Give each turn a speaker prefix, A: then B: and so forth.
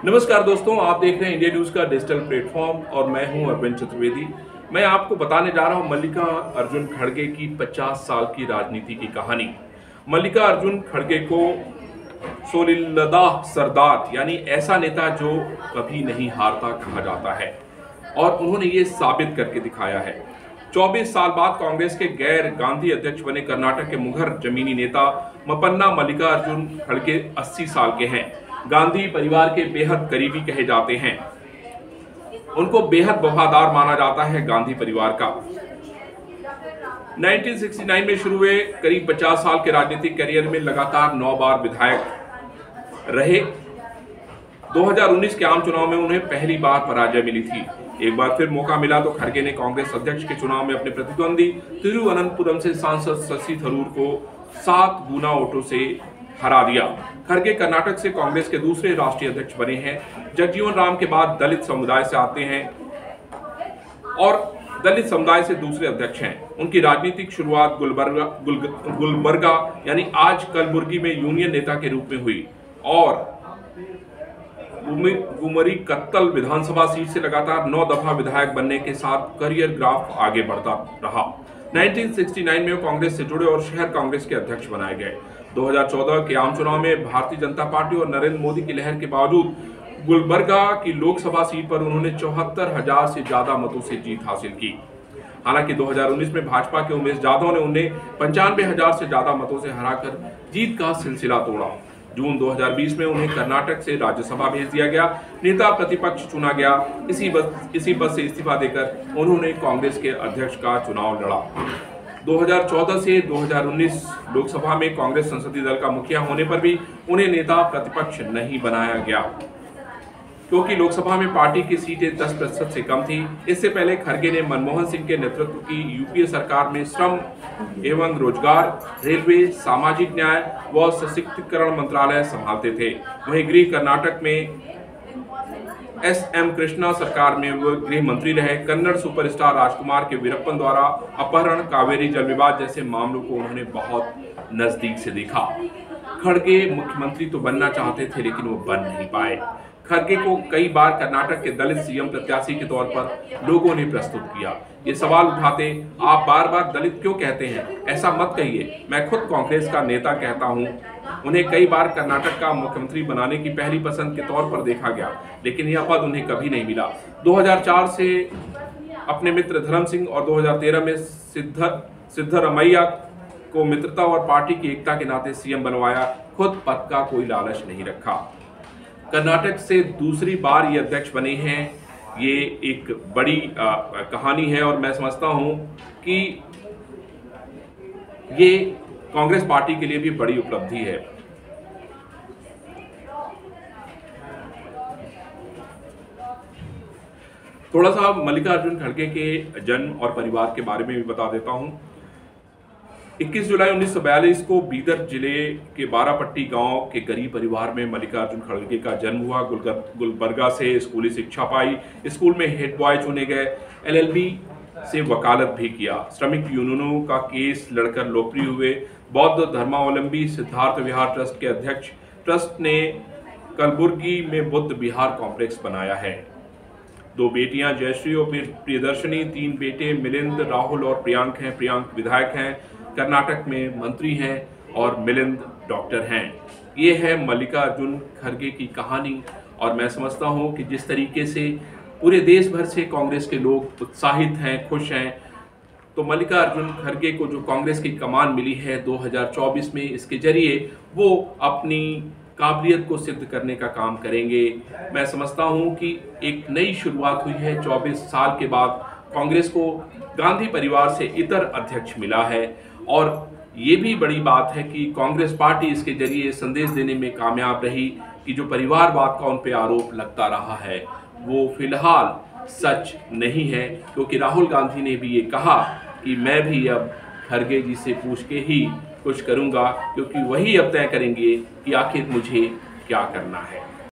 A: नमस्कार दोस्तों, आप देख रहे हैं इंडिया न्यूज का डिजिटल प्लेटफॉर्म और मैं हूं अरविंद चतुर्वेदी। मैं आपको बताने जा रहा हूं मल्लिकार्जुन खड़गे की 50 साल की राजनीति की कहानी। मल्लिकार्जुन खड़गे को सोलिलदाह सरदार यानी ऐसा नेता जो कभी नहीं हारता कहा जाता है और उन्होंने ये साबित करके दिखाया है। 24 साल बाद कांग्रेस के गैर गांधी अध्यक्ष बने कर्नाटक के मुघर जमीनी नेता मपन्ना मल्लिकार्जुन खड़गे 80 साल के हैं। गांधी परिवार के बेहद करीबी कहे जाते हैं। उनको बेहद वफादार माना जाता है गांधी परिवार का। 1969 में शुरू हुए करीब 50 साल के राजनीतिक करियर में लगातार 9 बार विधायक रहे। 2019 के आम चुनाव में उन्हें पहली बार पराजय मिली थी। एक बार फिर मौका मिला तो खड़गे ने कांग्रेस अध्यक्ष के चुनाव में अपने प्रतिद्वंदी तिरुवनंतपुरम से सांसद शशि थरूर को 7 गुना वोटों से हरा दिया। खड़गे कर्नाटक से कांग्रेस के दूसरे राष्ट्रीय अध्यक्ष बने हैं। जगजीवन राम के बाद दलित समुदाय से आते हैं और दलित समुदाय से दूसरे अध्यक्ष हैं। उनकी राजनीतिक शुरुआत गुलबर्गा यानी आज कलबुर्गी में यूनियन नेता के रूप में हुई और गुमरी कत्तल विधानसभा सीट से लगातार 9 दफा विधायक बनने के साथ करियर ग्राफ आगे बढ़ता रहा। 1969 में वो कांग्रेस से जुड़े और शहर कांग्रेस के अध्यक्ष बनाए गए। 2014 के आम चुनाव में भारतीय जनता पार्टी और नरेंद्र मोदी की लहर के बावजूद गुलबर्गा की लोकसभा सीट पर उन्होंने 74,000 से ज्यादा मतों से जीत हासिल की। हालांकि 2019 में भाजपा के उमेश जाधव ने उन्हें 95,000 से ज्यादा मतों से हराकर जीत का सिलसिला तोड़ा। जून 2020 में उन्हें कर्नाटक से राज्यसभा भेज दिया गया। नेता प्रतिपक्ष चुना गया। इसी पद से इस्तीफा देकर उन्होंने कांग्रेस के अध्यक्ष का चुनाव लड़ा। 2014 से 2019 लोकसभा में कांग्रेस संसदीय दल का मुखिया होने पर भी उन्हें नेता प्रतिपक्ष नहीं बनाया गया क्योंकि लोकसभा में पार्टी की सीटें 10% से कम थी। इससे पहले खड़गे ने मनमोहन सिंह के नेतृत्व की यूपीए सरकार में श्रम एवं रोजगार, रेलवे, सामाजिक न्याय व सशक्तिकरण मंत्रालय संभालते थे। वहीं गृह कर्नाटक में एस.एम. कृष्णा सरकार में वो गृह मंत्री रहे। कन्नड़ सुपरस्टार राजकुमार के वीरप्पन द्वारा अपहरण, कावेरी जल विवाद जैसे मामलों को उन्होंने बहुत नजदीक से देखा। खड़गे मुख्यमंत्री तो बनना चाहते थे लेकिन वो बन नहीं पाए। खड़गे को कई बार कर्नाटक के दलित सीएम प्रत्याशी के तौर पर लोगों ने प्रस्तुत किया। ये सवाल उठाते, आप बार बार दलित क्यों कहते हैं? ऐसा मत कहिए, मैं खुद कांग्रेस का नेता कहता हूं। उन्हें कई बार कर्नाटक का मुख्यमंत्री बनाने की पहली पसंद के तौर पर देखा गया लेकिन यह पद उन्हें कभी नहीं मिला। 2004 से अपने मित्र धर्म सिंह और 2013 में सिद्धरमैया को मित्रता और पार्टी की एकता के नाते सीएम बनवाया। खुद पद का कोई लालच नहीं रखा। कर्नाटक से दूसरी बार ये अध्यक्ष बने हैं। ये एक बड़ी कहानी है और मैं समझता हूं कि ये कांग्रेस पार्टी के लिए भी बड़ी उपलब्धि है। थोड़ा सा मल्लिकार्जुन खड़गे के जन्म और परिवार के बारे में भी बता देता हूं। 21 जुलाई 1942 को बीदर जिले के बारापट्टी गांव के गरीब परिवार में मल्लिकार्जुन खड़गे का जन्म हुआ। गुलबर्गा से स्कूली शिक्षा पाई। स्कूल में हेड बॉय चुने गए। एलएलबी से वकालत भी किया। श्रमिक यूनियनों का केस लड़कर लोकप्रिय हुए। बौद्ध धर्मावलंबी सिद्धार्थ विहार ट्रस्ट के अध्यक्ष। ट्रस्ट ने कलबुर्गी में बुद्ध विहार कॉम्प्लेक्स बनाया है। 2 बेटियां जयश्री और प्रियदर्शनी, 3 बेटे मिलिंद, राहुल और प्रियांक हैं। प्रियांक विधायक हैं, कर्नाटक में मंत्री हैं और मिलिंद डॉक्टर हैं। ये है मल्लिकार्जुन खड़गे की कहानी और मैं समझता हूं कि जिस तरीके से पूरे देश भर से कांग्रेस के लोग उत्साहित हैं, खुश हैं, तो मल्लिकार्जुन खड़गे को जो कांग्रेस की कमान मिली है 2024 में, इसके जरिए वो अपनी काबिलियत को सिद्ध करने का काम करेंगे। मैं समझता हूं कि एक नई शुरुआत हुई है। 24 साल के बाद कांग्रेस को गांधी परिवार से इतर अध्यक्ष मिला है और ये भी बड़ी बात है कि कांग्रेस पार्टी इसके जरिए संदेश देने में कामयाब रही कि जो परिवारवाद का उन पे आरोप लगता रहा है वो फिलहाल सच नहीं है, क्योंकि राहुल गांधी ने भी ये कहा कि मैं भी अब खड़गे जी से पूछ के ही कुछ करूंगा, क्योंकि वही अब तय करेंगे कि आखिर मुझे क्या करना है।